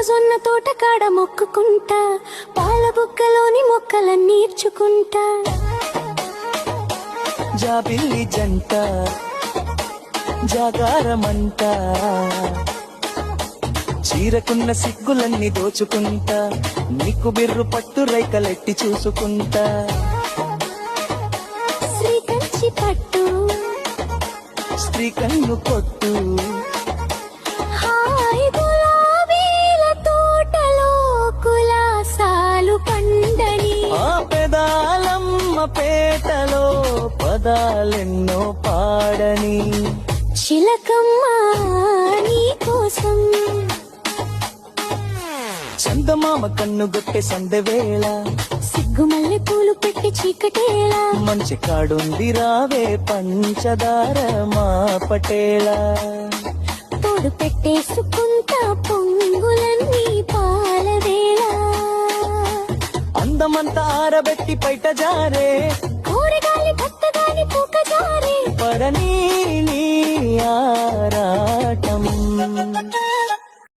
మొక్కజొన్న తోట కాడ మొక్కుకుంటా, పాల బుక్కలోని మొక్కలన్నీ ఈర్చుకుంటా. జాబిల్లి జంట జాగారమంట, చీరకున్న సిగ్గులన్నీ దోచుకుంటా, నీకు బిర్రు పట్టు రైకలెట్టి చూసుకుంటా. శ్రీకంచి పట్టు స్త్రీ కన్ను కొట్టు, హాయ్ గులాబీల తోటలో కులాసాలు పండని. ఆ పెదాలమ్మ పేటలో పదాలెన్నో పాడని. చిలకమ్మ నీ కోసం చందమామ కన్ను గొట్టె సందెవేళ, సిగ్గుమల్లె పూలు పెట్టి చీకటేలా. మంచి కాడుంది రావే పంచదార మా పటేళ. తోడు పెట్టేసుకుంటా పొంగులన్నీ పాలవేళ. అందమంతా ఆరబెట్టి బయట జారే